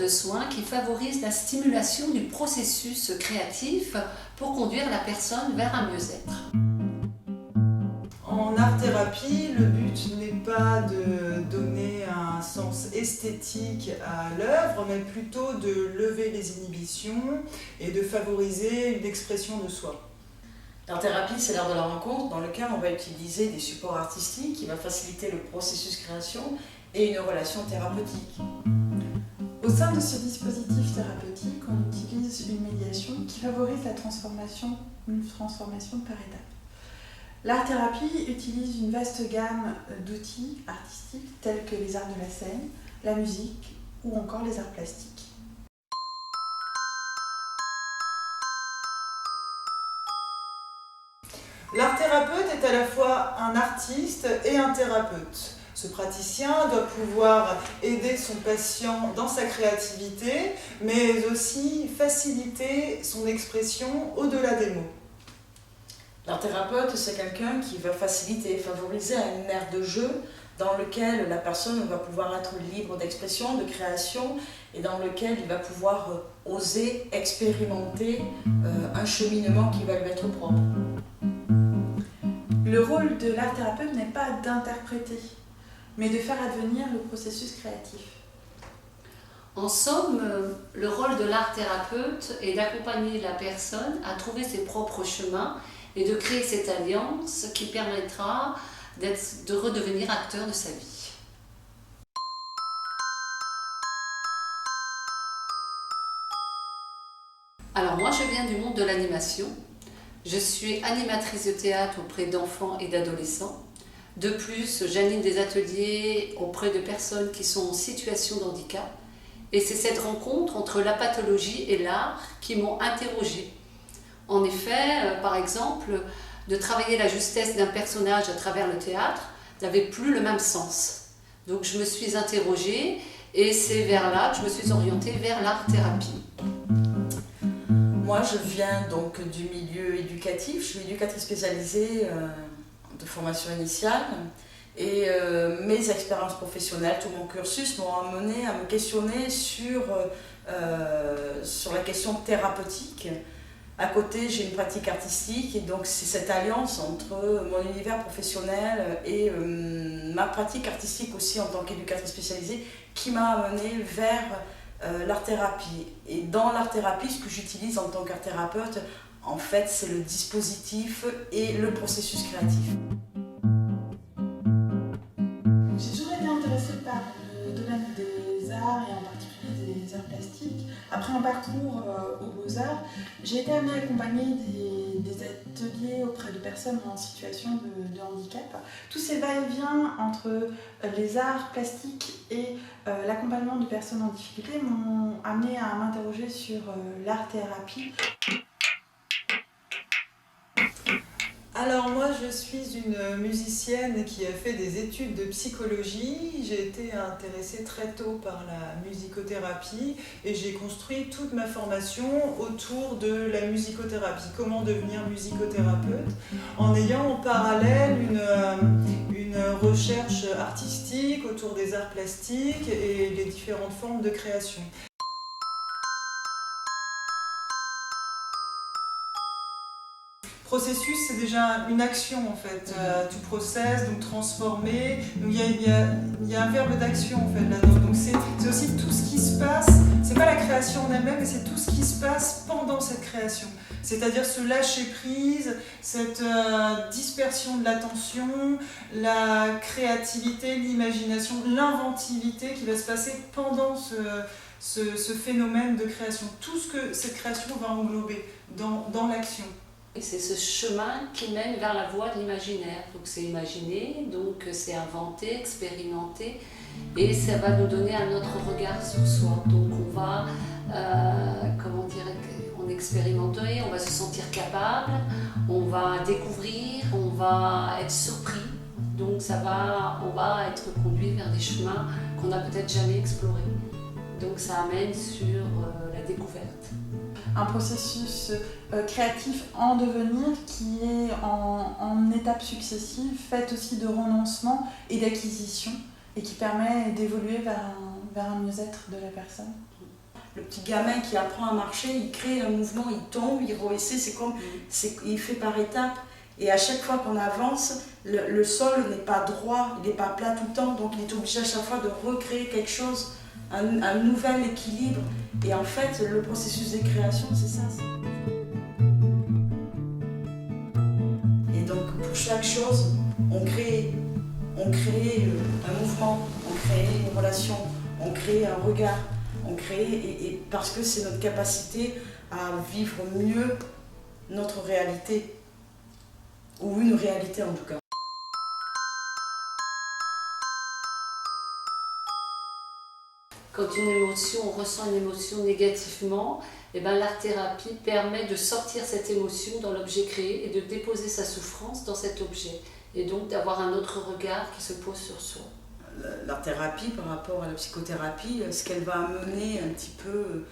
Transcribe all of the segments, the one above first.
de soins qui favorise la stimulation du processus créatif pour conduire la personne vers un mieux-être. En art-thérapie, le but n'est pas de donner un sens esthétique à l'œuvre, mais plutôt de lever les inhibitions et de favoriser une expression de soi. L'art-thérapie, c'est l'art de la rencontre dans lequel on va utiliser des supports artistiques qui va faciliter le processus création et une relation thérapeutique. Au sein de ce dispositif thérapeutique, on utilise une médiation qui favorise une transformation par étapes. L'art-thérapie utilise une vaste gamme d'outils artistiques tels que les arts de la scène, la musique ou encore les arts plastiques. L'art-thérapeute est à la fois un artiste et un thérapeute. Ce praticien doit pouvoir aider son patient dans sa créativité, mais aussi faciliter son expression au-delà des mots. L'art-thérapeute, c'est quelqu'un qui va faciliter et favoriser un aire de jeu dans lequel la personne va pouvoir être libre d'expression, de création, et dans lequel il va pouvoir oser expérimenter un cheminement qui va lui être propre. Le rôle de l'art-thérapeute n'est pas d'interpréter, mais de faire advenir le processus créatif. En somme, le rôle de l'art-thérapeute est d'accompagner la personne à trouver ses propres chemins et de créer cette alliance qui permettra de redevenir acteur de sa vie. Alors moi, je viens du monde de l'animation. Je suis animatrice de théâtre auprès d'enfants et d'adolescents. De plus, j'anime des ateliers auprès de personnes qui sont en situation de handicap. Et c'est cette rencontre entre la pathologie et l'art qui m'ont interrogée. En effet, par exemple, de travailler la justesse d'un personnage à travers le théâtre n'avait plus le même sens. Donc je me suis interrogée et c'est vers là que je me suis orientée vers l'art-thérapie. Moi, je viens donc du milieu éducatif. Je suis éducatrice spécialisée de formation initiale et mes expériences professionnelles, tout mon cursus m'ont amené à me questionner sur la question thérapeutique. À côté, j'ai une pratique artistique et donc c'est cette alliance entre mon univers professionnel et ma pratique artistique aussi en tant qu'éducatrice spécialisée qui m'a amenée vers l'art-thérapie. Et dans l'art-thérapie, ce que j'utilise en tant qu'art-thérapeute, en fait, c'est le dispositif et le processus créatif. J'ai toujours été intéressée par le domaine des arts et en particulier des arts plastiques. Après un parcours aux Beaux-Arts, j'ai été amenée à accompagner des ateliers auprès de personnes en situation de handicap. Tous ces va-et-vient entre les arts plastiques et l'accompagnement de personnes en difficulté m'ont amenée à m'interroger sur l'art-thérapie. Alors moi je suis une musicienne qui a fait des études de psychologie. J'ai été intéressée très tôt par la musicothérapie et j'ai construit toute ma formation autour de la musicothérapie. Comment devenir musicothérapeute en ayant en parallèle une recherche artistique autour des arts plastiques et les différentes formes de création. Processus, c'est déjà une action en fait. Tu processes, donc transformer. Donc il y a un verbe d'action en fait là-dedans. Donc c'est aussi tout ce qui se passe. C'est pas la création en elle-même, mais c'est tout ce qui se passe pendant cette création. C'est-à-dire ce lâcher prise, cette dispersion de l'attention, la créativité, l'imagination, l'inventivité qui va se passer pendant ce phénomène de création. Tout ce que cette création va englober dans l'action. Et c'est ce chemin qui mène vers la voie de l'imaginaire. Donc c'est imaginer, donc c'est inventer, expérimenter, et ça va nous donner un autre regard sur soi. Donc on va, on expérimenter, on va se sentir capable, on va découvrir, on va être surpris. Donc on va être conduit vers des chemins qu'on n'a peut-être jamais explorés. Donc ça amène sur la découverte. Un processus créatif en devenir qui est en étapes successives, fait aussi de renoncement et d'acquisition et qui permet d'évoluer vers un mieux-être de la personne. le petit gamin qui apprend à marcher, il crée un mouvement, il tombe, il réessaie, il fait par étapes. Et à chaque fois qu'on avance, le sol n'est pas droit, il n'est pas plat tout le temps, donc il est obligé à chaque fois de recréer quelque chose, un nouvel équilibre. Et en fait, le processus de création, c'est ça. Et donc, pour chaque chose, on crée un mouvement, on crée une relation, on crée un regard, on crée, et parce que c'est notre capacité à vivre mieux notre réalité, ou une réalité en tout cas. Quand on ressent une émotion négativement, eh ben, l'art-thérapie permet de sortir cette émotion dans l'objet créé et de déposer sa souffrance dans cet objet. Et donc d'avoir un autre regard qui se pose sur soi. L'art-thérapie par rapport à la psychothérapie, ce qu'elle va amener un petit peu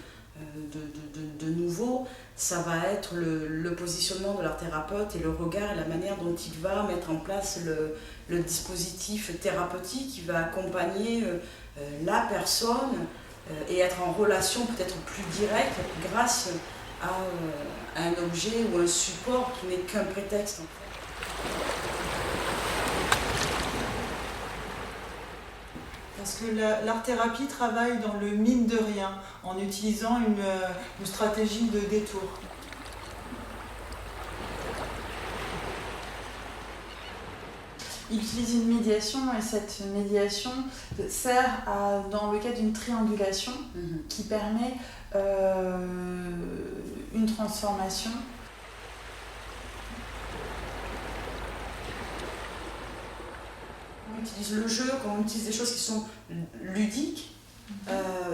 de nouveau, ça va être le positionnement de l'art-thérapeute et le regard et la manière dont il va mettre en place le dispositif thérapeutique qui va accompagner la personne et être en relation peut-être plus directe grâce à un objet ou un support qui n'est qu'un prétexte en fait. Parce que l'art-thérapie travaille dans le mine de rien, en utilisant une stratégie de détour. Il utilise une médiation et cette médiation sert dans le cas d'une triangulation qui permet une transformation. On utilise le jeu, quand on utilise des choses qui sont ludiques,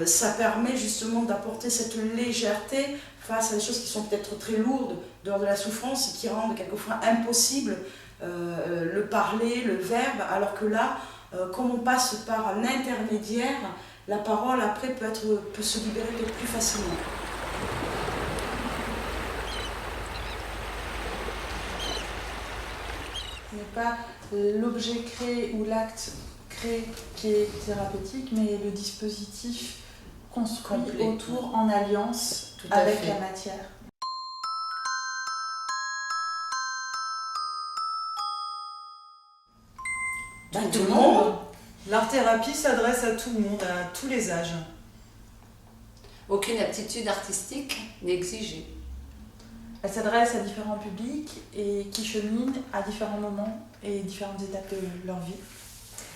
ça permet justement d'apporter cette légèreté face à des choses qui sont peut-être très lourdes, dehors de la souffrance, et qui rendent quelquefois impossible le parler, le verbe, alors que là, comme on passe par un intermédiaire, la parole après peut se libérer peut-être plus facilement. Ce n'est pas l'objet créé ou l'acte créé qui est thérapeutique, mais le dispositif construit complet autour en alliance tout à avec fait. la matière. Tout le monde. L'art-thérapie s'adresse à tout le monde, à tous les âges. Aucune aptitude artistique n'est exigée. Elle s'adresse à différents publics et qui cheminent à différents moments et différentes étapes de leur vie.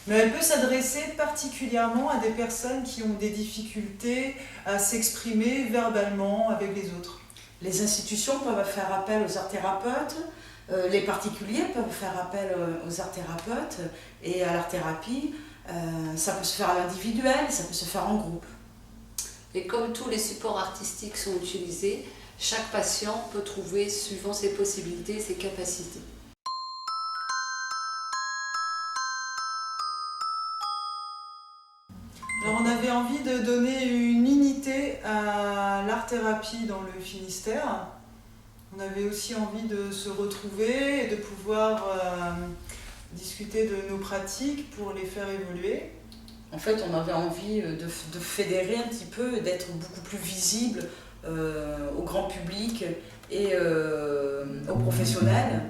Mais elle peut s'adresser particulièrement à des personnes qui ont des difficultés à s'exprimer verbalement avec les autres. Les institutions peuvent faire appel aux art-thérapeutes, les particuliers peuvent faire appel aux art-thérapeutes et à l'art-thérapie. Ça peut se faire à l'individuel, ça peut se faire en groupe. Et comme tous les supports artistiques sont utilisés, chaque patient peut trouver, suivant ses possibilités et ses capacités. Alors on avait envie de donner une unité à l'art-thérapie dans le Finistère. On avait aussi envie de se retrouver et de pouvoir discuter de nos pratiques pour les faire évoluer. En fait, on avait envie de fédérer un petit peu, d'être beaucoup plus visible au grand public et aux professionnels.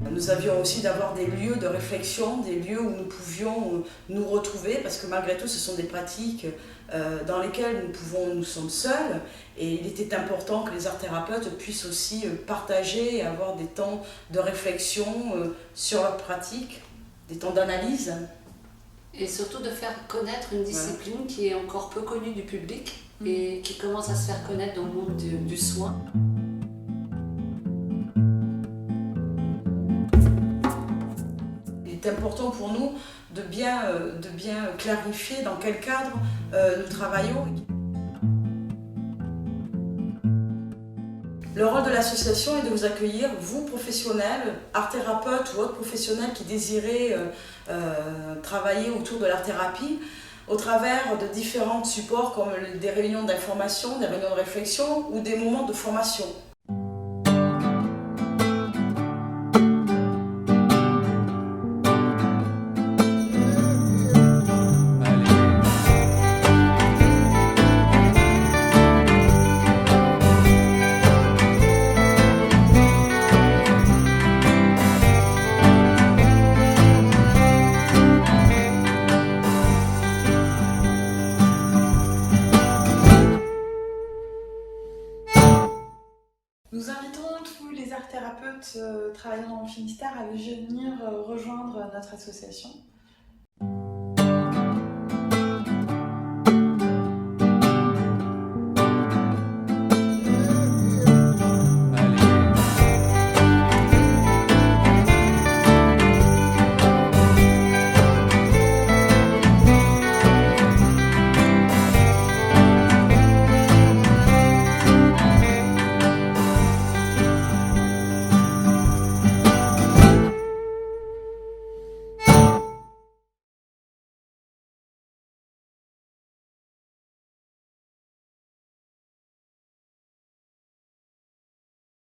Nous avions aussi d'avoir des lieux de réflexion, des lieux où nous pouvions nous retrouver, parce que malgré tout, ce sont des pratiques dans lesquelles nous sommes seuls, et il était important que les art-thérapeutes puissent aussi partager et avoir des temps de réflexion sur leurs pratiques, des temps d'analyse. Et surtout de faire connaître une discipline qui est encore peu connue du public et qui commence à se faire connaître dans le monde du soin. Il est important pour nous de bien clarifier dans quel cadre nous travaillons. Le rôle de l'association est de vous accueillir, vous professionnels, art-thérapeutes ou autres professionnels qui désirez travailler autour de l'art-thérapie, au travers de différents supports comme des réunions d'information, des réunions de réflexion ou des moments de formation. invitons tous les art thérapeutes travaillant dans le Finistère à venir rejoindre notre association.